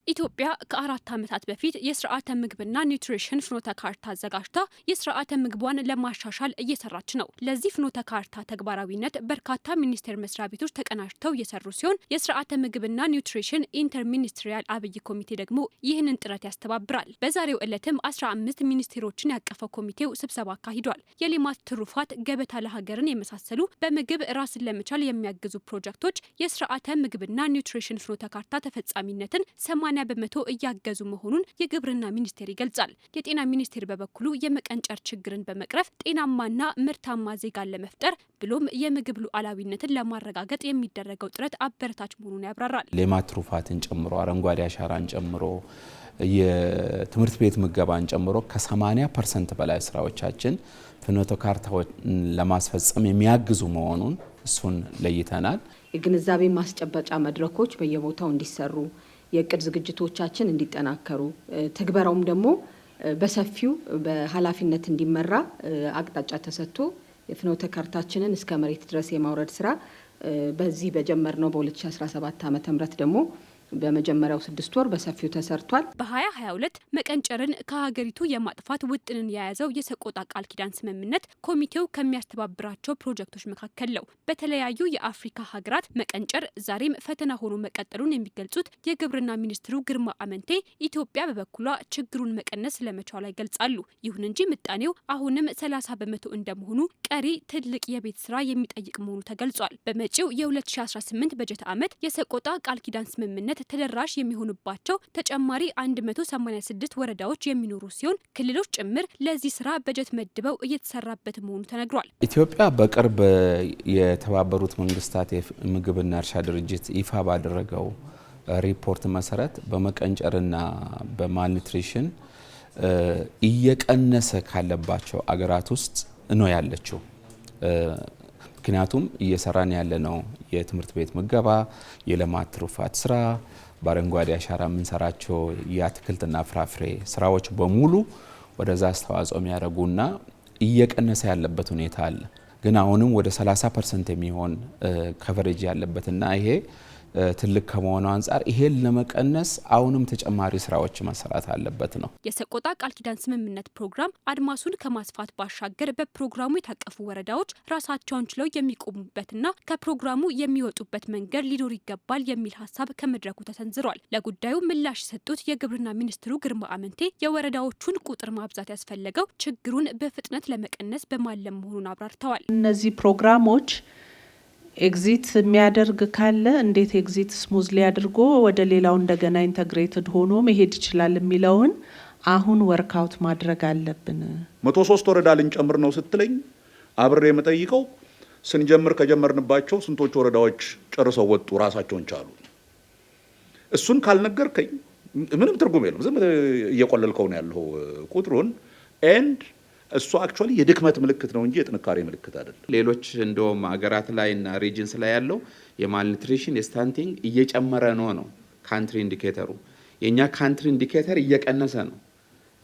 ኢትዮጵያ ከ4 ዓመታት በፊት የስርዓተ ምግብና ኒውትሪሽን ፍኖተ ካርታ አዘጋጅታ የስርዓተ ምግቧን ለማሻሻል እየሰራች ነው። ለዚህ ፍኖተ ካርታ ተግባራዊነት በርካታ ሚኒስቴር መስሪያ ቤቶች ተቀናጅተው እየሰሩ ሲሆን የስርዓተ ምግብና ኒውትሪሽን ኢንተር ሚኒስትሪያል አብይ ኮሚቴ ደግሞ ይህንን ጥረት ያስተባብራል። በዛሬው ዕለትም 15 ሚኒስቴሮችን ያቀፈው ኮሚቴው ስብሰባ አካሂዷል። የሌማት ትሩፋት፣ ገበታ ለሀገርን የመሳሰሉ በምግብ ራስን ለመቻል የሚያግዙ ፕሮጀክቶች የስርዓተ ምግብና ኒውትሪሽን ፍኖተ ካርታ ተፈጻሚነትን 80 በመቶ እያገዙ መሆኑን የግብርና ሚኒስቴር ይገልጻል። የጤና ሚኒስቴር በበኩሉ የመቀንጨር ችግርን በመቅረፍ ጤናማና ምርታማ ዜጋን ለመፍጠር ብሎም የምግብ ሉዓላዊነትን ለማረጋገጥ የሚደረገው ጥረት አበረታች መሆኑን ያብራራል። ሌማት ትሩፋትን ጨምሮ አረንጓዴ አሻራን ጨምሮ የትምህርት ቤት ምገባን ጨምሮ ከ80% በላይ ስራዎቻችን ፍኖተ ካርታውን ለማስፈጸም የሚያግዙ መሆኑን እሱን ለይተናል። የግንዛቤ ማስጨበጫ መድረኮች በየቦታው እንዲሰሩ የቅድ ዝግጅቶቻችን እንዲጠናከሩ ተግበራውም ደግሞ በሰፊው በኃላፊነት እንዲመራ አቅጣጫ ተሰጥቶ የፍኖተ ካርታችንን እስከ መሬት ድረስ የማውረድ ስራ በዚህ በጀመርነው በ2017 ዓ.ም ደግሞ በመጀመሪያው 6 ወር በሰፊው ተሰርቷል። በ2022 መቀንጨርን ከሀገሪቱ የማጥፋት ውጥንን የያዘው የሰቆጣ ቃል ኪዳን ስምምነት ኮሚቴው ከሚያስተባብራቸው ፕሮጀክቶች መካከል ነው። በተለያዩ የአፍሪካ ሀገራት መቀንጨር ዛሬም ፈተና ሆኖ መቀጠሉን የሚገልጹት የግብርና ሚኒስትሩ ግርማ አመንቴ ኢትዮጵያ በበኩሏ ችግሩን መቀነስ ስለመቻሏ ይገልጻሉ። ይሁን እንጂ ምጣኔው አሁንም 30 በመቶ እንደመሆኑ ቀሪ ትልቅ የቤት ስራ የሚጠይቅ መሆኑ ተገልጿል። በመጪው የ2018 በጀት ዓመት የሰቆጣ ቃል ኪዳን ስምምነት ተደራሽ የሚሆኑባቸው ተጨማሪ 186 ወረዳዎች የሚኖሩ ሲሆን ክልሎች ጭምር ለዚህ ስራ በጀት መድበው እየተሰራበት መሆኑ ተነግሯል። ኢትዮጵያ በቅርብ የተባበሩት መንግስታት የምግብና እርሻ ድርጅት ይፋ ባደረገው ሪፖርት መሰረት በመቀንጨርና በማልኒትሪሽን እየቀነሰ ካለባቸው አገራት ውስጥ ነው ያለችው። ምክንያቱም እየሰራን ያለነው የትምህርት ቤት ምገባ፣ የሌማት ትሩፋት ስራ፣ በአረንጓዴ አሻራ የምንሰራቸው የአትክልትና ፍራፍሬ ስራዎች በሙሉ ወደዛ አስተዋጽኦ የሚያደርጉና እየቀነሰ ያለበት ሁኔታ አለ። ግን አሁንም ወደ 30% የሚሆን ከቨሬጅ ያለበትና ይሄ ትልቅ ከመሆኑ አንጻር ይሄን ለመቀነስ አሁንም ተጨማሪ ስራዎች መሰራት አለበት ነው። የሰቆጣ ቃል ኪዳን ስምምነት ፕሮግራም አድማሱን ከማስፋት ባሻገር በፕሮግራሙ የታቀፉ ወረዳዎች ራሳቸውን ችለው የሚቆሙበትና ከፕሮግራሙ የሚወጡበት መንገድ ሊኖር ይገባል የሚል ሀሳብ ከመድረኩ ተሰንዝሯል። ለጉዳዩ ምላሽ የሰጡት የግብርና ሚኒስትሩ ግርማ አመንቴ የወረዳዎቹን ቁጥር ማብዛት ያስፈለገው ችግሩን በፍጥነት ለመቀነስ በማለም መሆኑን አብራርተዋል። እነዚህ ፕሮግራሞች ኤግዚት የሚያደርግ ካለ እንዴት ኤግዚት ስሙዝሊ አድርጎ ወደ ሌላው እንደገና ኢንተግሬትድ ሆኖ መሄድ ይችላል የሚለውን አሁን ወርክአውት ማድረግ አለብን። 103 ወረዳ ልንጨምር ነው ስትለኝ አብሬ የምጠይቀው ስንጀምር ከጀመርንባቸው ስንቶች ወረዳዎች ጨርሰው ወጡ ራሳቸውን ቻሉ? እሱን ካልነገርከኝ ምንም ትርጉም የለም። ዝም እየቆለልከው ነው ያለው ቁጥሩን ኤንድ እሱ አክቹአሊ የድክመት ምልክት ነው እንጂ የጥንካሬ ምልክት አይደለም። ሌሎች እንደውም ሀገራት ላይና ሪጅንስ ላይ ያለው የማልኒትሪሽን የስታንቲንግ እየጨመረ ነው ካንትሪ ኢንዲኬተሩ። የኛ ካንትሪ ኢንዲኬተር እየቀነሰ ነው።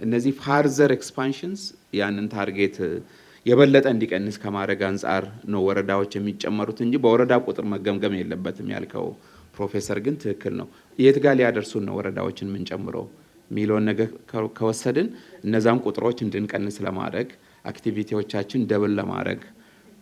እነዚህ ፋርዘር ኤክስፓንሽንስ ያንን ታርጌት የበለጠ እንዲቀንስ ከማድረግ አንጻር ነው ወረዳዎች የሚጨመሩት እንጂ በወረዳ ቁጥር መገምገም የለበትም ያልከው ፕሮፌሰር ግን ትክክል ነው። የት ጋር ሊያደርሱን ነው ወረዳዎችን የምንጨምረው ሚሊዮን ነገር ከወሰድን እነዛም ቁጥሮች እንድንቀንስ ለማድረግ አክቲቪቲዎቻችን ደብል ለማድረግ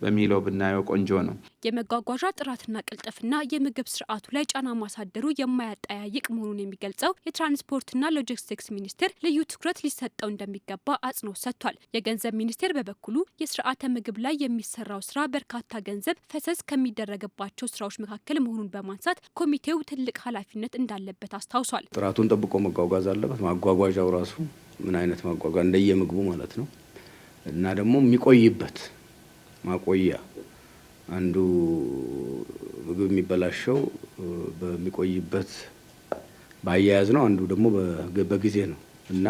በሚለው ብናየው ቆንጆ ነው። የመጓጓዣ ጥራትና ቅልጥፍና የምግብ ስርዓቱ ላይ ጫና ማሳደሩ የማያጠያይቅ መሆኑን የሚገልጸው የትራንስፖርትና ሎጂስቲክስ ሚኒስቴር ልዩ ትኩረት ሊሰጠው እንደሚገባ አጽንኦት ሰጥቷል። የገንዘብ ሚኒስቴር በበኩሉ የስርዓተ ምግብ ላይ የሚሰራው ስራ በርካታ ገንዘብ ፈሰስ ከሚደረግባቸው ስራዎች መካከል መሆኑን በማንሳት ኮሚቴው ትልቅ ኃላፊነት እንዳለበት አስታውሷል። ጥራቱን ጠብቆ መጓጓዝ አለበት። ማጓጓዣው ራሱ ምን አይነት ማጓጓዣ እንደየምግቡ ማለት ነው እና ደግሞ የሚቆይበት ማቆያ አንዱ ምግብ የሚበላሸው በሚቆይበት ባያያዝ ነው፣ አንዱ ደግሞ በጊዜ ነው እና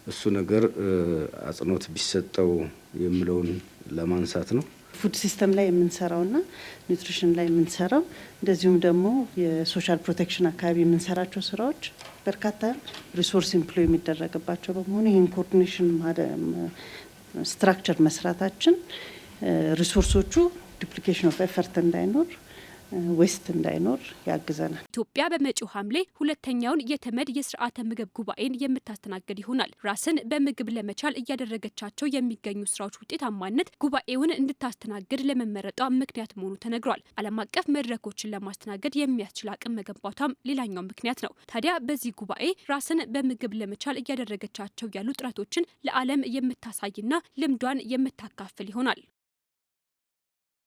እሱ ነገር አጽንኦት ቢሰጠው የሚለውን ለማንሳት ነው። ፉድ ሲስተም ላይ የምንሰራውና ኒውትሪሽን ላይ የምንሰራው እንደዚሁም ደግሞ የሶሻል ፕሮቴክሽን አካባቢ የምንሰራቸው ስራዎች በርካታ ሪሶርስ ኢምፕሎይ የሚደረግባቸው በመሆኑ ይህን ኮኦርዲኔሽን ስትራክቸር መስራታችን ሪሶርሶቹ ዱፕሊኬሽን ኦፍ ኤፈርት እንዳይኖር ዌስት እንዳይኖር ያግዘናል። ኢትዮጵያ በመጪው ሐምሌ ሁለተኛውን የተመድ የስርዓተ ምግብ ጉባኤን የምታስተናግድ ይሆናል። ራስን በምግብ ለመቻል እያደረገቻቸው የሚገኙ ስራዎች ውጤታማነት ጉባኤውን እንድታስተናግድ ለመመረጧ ምክንያት መሆኑ ተነግሯል። ዓለም አቀፍ መድረኮችን ለማስተናገድ የሚያስችል አቅም መገንባቷም ሌላኛው ምክንያት ነው። ታዲያ በዚህ ጉባኤ ራስን በምግብ ለመቻል እያደረገቻቸው ያሉ ጥረቶችን ለዓለም የምታሳይና ልምዷን የምታካፍል ይሆናል።